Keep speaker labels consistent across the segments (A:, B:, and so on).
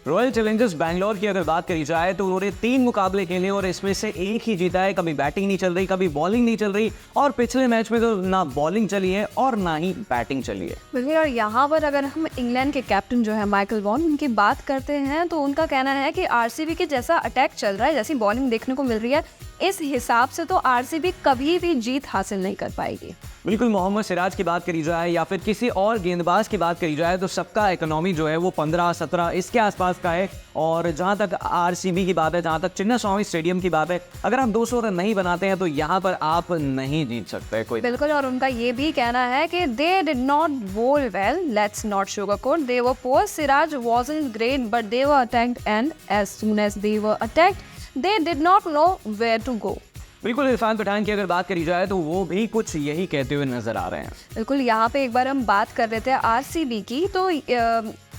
A: Royal Challengers Bangalore की अगर बात करी जाए तो उन्होंने 3 मुकाबले खेले और इसमें से एक ही जीता है। कभी बैटिंग नहीं चल रही, कभी बॉलिंग नहीं चल रही, और पिछले मैच में तो ना बॉलिंग चली है और ना ही बैटिंग चली है।
B: बिल्कुल। और यहाँ पर अगर हम इंग्लैंड के कैप्टन जो है माइकल वॉन, उनकी बात करते हैं तो उनका कहना है कि आरसीबी के जैसा अटैक चल रहा है, जैसी बॉलिंग देखने को मिल रही है, इस हिसाब से तो आरसीबी कभी भी जीत हासिल नहीं कर पाएगी।
A: बिल्कुल। मोहम्मद सिराज की बात करी जाए या फिर किसी और गेंदबाज की बात करी जाए तो सबका इकोनॉमी जो है वो 15-17 इसके आसपास का है। और जहां तक आरसीबी की बात है, जहां तक चिन्नास्वामी स्टेडियम की बात है, अगर आप 200 रन नहीं बनाते हैं तो यहाँ पर आप नहीं जीत सकते कोई।
B: बिल्कुल। और उनका ये भी कहना है कि they did not bowl well, let's not sugarcoat, they were poor, Siraj wasn't great but they were attacked and as soon as they were attacked they did not know where to go.
A: बिल्कुल। इरफान पठान की अगर बात करी जाए तो वो भी कुछ यही कहते हुए नजर आ रहे हैं।
B: बिल्कुल। यहाँ पे एक बार हम बात कर रहे थे आरसीबी की, तो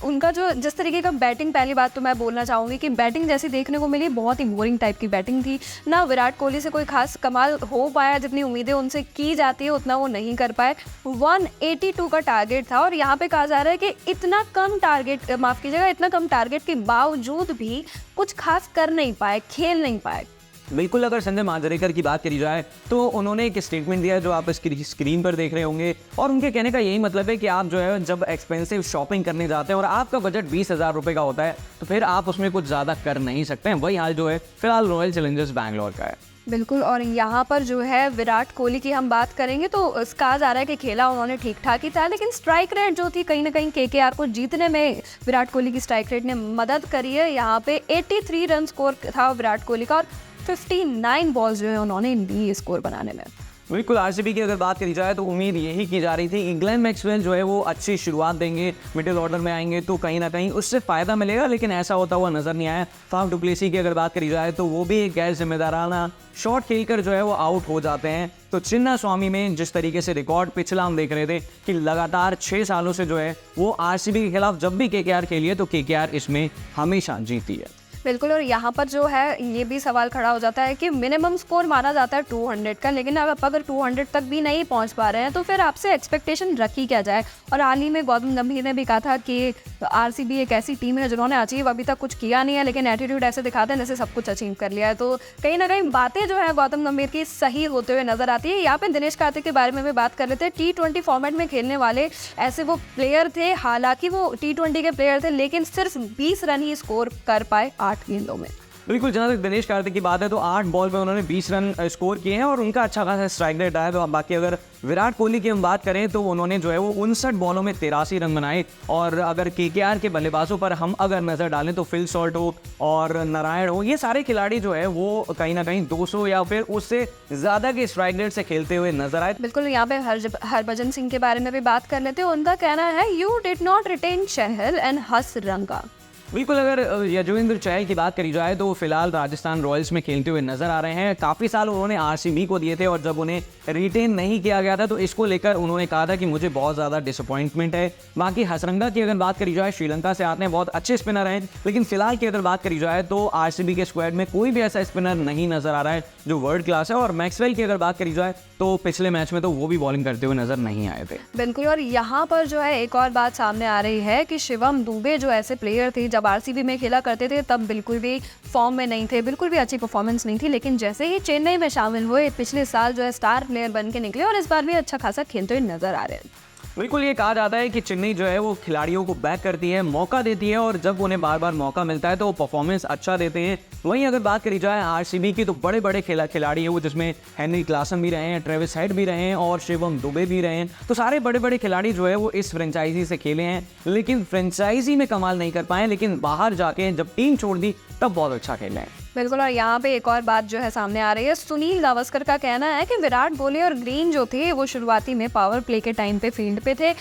B: उनका जो जिस तरीके का बैटिंग, पहली बात तो मैं बोलना चाहूँगी कि बैटिंग जैसी देखने को मिली, बहुत ही बोरिंग टाइप की बैटिंग थी ना। विराट कोहली से कोई खास कमाल हो पाया, जितनी उम्मीदें उनसे की जाती है उतना वो नहीं कर पाए। 182 का टारगेट था और यहाँ पे कहा जा रहा है कि इतना कम टारगेट, माफ़ कीजिएगा, इतना कम टारगेट के बावजूद भी कुछ खास कर नहीं पाए, खेल नहीं पाए।
A: बिल्कुल। अगर संजय मांजरेकर की बात करी जाए तो उन्होंने एक स्टेटमेंट दिया जो आप स्क्रीन पर देख रहे होंगे, और उनके कहने का यही मतलब है कि आप जो है जब एक्सपेंसिव शॉपिंग करने जाते हैं और आपका बजट 20,000 रुपये का होता है तो फिर आप उसमें कुछ ज़्यादा कर नहीं सकते हैं। वही हाल जो है फिलहाल रॉयल चैलेंजर्स बैंगलोर का है।
B: बिल्कुल। और यहाँ पर जो है विराट कोहली की हम बात करेंगे तो कहा जा रहा है कि खेला उन्होंने ठीक ठाक ही था, लेकिन स्ट्राइक रेट जो थी कहीं ना कहीं केकेआर को जीतने में विराट कोहली की स्ट्राइक रेट ने मदद करी है। यहाँ पे 83 रन स्कोर था विराट कोहली का और 59 बॉल्स जो है उन्होंने ली स्कोर बनाने में।
A: बिल्कुल। आरसीबी की अगर बात करी जाए तो उम्मीद यही की जा रही थी ग्लेन मैक्सवेल जो है वो अच्छी शुरुआत देंगे, मिडिल ऑर्डर में आएंगे तो कहीं ना कहीं उससे फ़ायदा मिलेगा, लेकिन ऐसा होता हुआ नज़र नहीं आया। फाफ डुप्लेसी की अगर बात करी जाए तो वो भी एक गैर जिम्मेदाराना शॉट खेलकर जो है वो आउट हो जाते हैं। तो चिन्नास्वामी में जिस तरीके से रिकॉर्ड पिछला हम देख रहे थे कि लगातार 6 सालों से जो है वो आरसीबी के खिलाफ जब भी केकेआर खेली है तो केकेआर इसमें हमेशा जीती है।
B: बिल्कुल। और यहाँ पर जो है ये भी सवाल खड़ा हो जाता है कि मिनिमम स्कोर माना जाता है 200 का, लेकिन अगर 200 तक भी नहीं पहुँच पा रहे हैं तो फिर आपसे एक्सपेक्टेशन रखी क्या जाए। और हाल ही में गौतम गंभीर ने भी कहा था कि आरसीबी एक ऐसी टीम है जिन्होंने अचीव अभी तक कुछ किया नहीं है, लेकिन एटीट्यूड ऐसे दिखाते हैं जैसे सब कुछ अचीव कर लिया है। तो कहीं ना कहीं बातें जो है गौतम गंभीर की सही होते हुए नजर आती है। यहाँ पे दिनेश कार्तिक के बारे में भी बात कर रहे थे। T20 फॉर्मेट में खेलने वाले ऐसे वो प्लेयर थे, हालांकि वो T20 के प्लेयर थे, लेकिन सिर्फ 20 रन ही स्कोर कर पाए 8 गेंदों में।
A: बिल्कुल। जहाँ तक दिनेश कार्तिक की बात है तो 8 बॉल पे उन्होंने 20 रन स्कोर किए हैं और उनका अच्छा खासा स्ट्राइक रेट आया। तो बाकी अगर विराट कोहली की हम बात करें तो उन्होंने जो है वो 59 बॉलों में 83 रन बनाए। और अगर केकेआर के बल्लेबाजों पर हम अगर नज़र डालें तो फिल सॉल्ट हो और नारायण हो, ये सारे खिलाड़ी जो है वो कहीं ना कहीं 200 या फिर उससे ज़्यादा के स्ट्राइक रेट से खेलते हुए नजर आए।
B: बिल्कुल। यहाँ पे हरभजन सिंह के बारे में भी बात कर लेते हैं। उनका कहना है you did not retain Chahal and Hasaranga.
A: बिल्कुल। अगर यजुवेंद्र चहल की बात करी जाए तो फिलहाल राजस्थान रॉयल्स में खेलते हुए नजर आ रहे हैं। काफ़ी साल उन्होंने आरसीबी को दिए थे और जब उन्हें रिटेन नहीं किया गया था तो इसको लेकर उन्होंने कहा था कि मुझे बहुत ज़्यादा डिसअपॉइंटमेंट है। बाकी हसरंगा की अगर बात करी जाए, श्रीलंका से आते हैं, बहुत अच्छे स्पिनर हैं, लेकिन फिलहाल की अगर बात करी जाए तो आरसीबी के स्क्वाड में कोई भी ऐसा स्पिनर नहीं नजर आ रहा है जो वर्ल्ड क्लास है। और मैक्सवेल की अगर बात करी जाए तो पिछले मैच में तो वो भी बॉलिंग करते हुए नजर नहीं आए थे।
B: बिल्कुल। और यहाँ पर जो है एक और बात सामने आ रही है कि शिवम दुबे जो ऐसे प्लेयर थे जब आरसीबी में खेला करते थे तब बिल्कुल भी फॉर्म में नहीं थे, बिल्कुल भी अच्छी परफॉर्मेंस नहीं थी, लेकिन जैसे ही चेन्नई में शामिल हुए पिछले साल जो है स्टार प्लेयर बन के निकले और इस बार भी अच्छा खासा खेलते हुए नजर आ रहे हैं।
A: बिल्कुल। ये कहा जाता है कि चेन्नई जो है वो खिलाड़ियों को बैक करती है, मौका देती है, और जब उन्हें बार बार मौका मिलता है तो वो परफॉर्मेंस अच्छा देते हैं। वहीं अगर बात करी जाए आरसीबी की तो बड़े बड़े खिलाड़ी हैं वो, जिसमें हेनरी क्लासन भी रहे हैं, ट्रेविस हेड भी रहे हैं और शिवम दुबे भी रहे हैं। तो सारे बड़े बड़े खिलाड़ी जो है वो इस फ्रेंचाइजी से खेले हैं, लेकिन फ्रेंचाइजी में कमाल नहीं कर पाए, लेकिन बाहर जाके जब टीम छोड़ दी तब बहुत अच्छा खेले हैं।
B: बिल्कुल। और यहाँ पे एक और बात जो है सामने आ रही है। सुनील गावस्कर का कहना है कि विराट कोहली और ग्रीन जो थे वो शुरुआती में पावर प्ले के टाइम पे फील्ड पे थे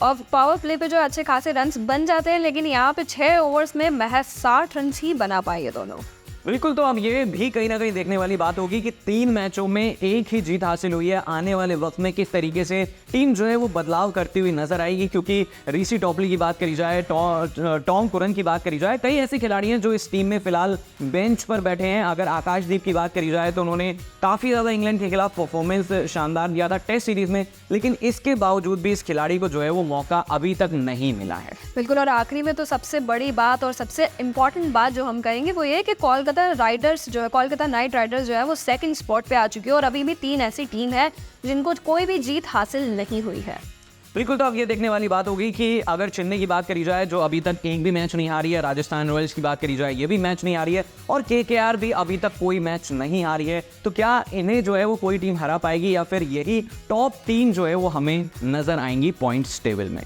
B: और पावर प्ले पे जो अच्छे खासे रन्स बन जाते हैं, लेकिन यहाँ पे 6 ओवर्स में महज 60 रन ही बना पाए ये दोनों।
A: बिल्कुल, तो अब ये भी कहीं ना कहीं देखने वाली बात होगी कि 3 मैचों में एक ही जीत हासिल हुई है। आने वाले वक्त में किस तरीके से टीम जो है वो बदलाव करती हुई नजर आएगी, क्योंकि ऋषि टॉपली की बात करी जाए, टॉम कुरन की बात करी जाए, कई ऐसे खिलाड़ी हैं जो इस टीम में फिलहाल बेंच पर बैठे हैं। अगर आकाशदीप की बात करी जाए तो उन्होंने काफ़ी ज़्यादा इंग्लैंड के खिलाफ परफॉर्मेंस शानदार दिया था टेस्ट सीरीज में, लेकिन इसके बावजूद भी इस खिलाड़ी को जो है वो मौका अभी तक नहीं मिला है।
B: बिल्कुल, और आखिरी में तो सबसे बड़ी बात और सबसे इम्पॉर्टेंट बात जो हम कहेंगे वो ये है कि कोलकाता नाइट राइडर्स जो है वो सेकंड स्पॉट पे आ चुकी है और अभी भी 3 ऐसी टीम है जिनको कोई भी जीत हासिल नहीं हुई है।
A: बिल्कुल, तो अब ये देखने वाली बात होगी कि अगर चेन्नई की बात करी जाए जो अभी तक एक भी मैच नहीं हारी है, राजस्थान रॉयल्स की बात करी जाए ये भी मैच नहीं हारी है, और केकेआर भी अभी तक कोई मैच नहीं हारी है, तो क्या इन्हें जो है वो कोई टीम हरा पाएगी या फिर यही टॉप 3 जो है वो हमें नजर आएंगी पॉइंट्स टेबल में।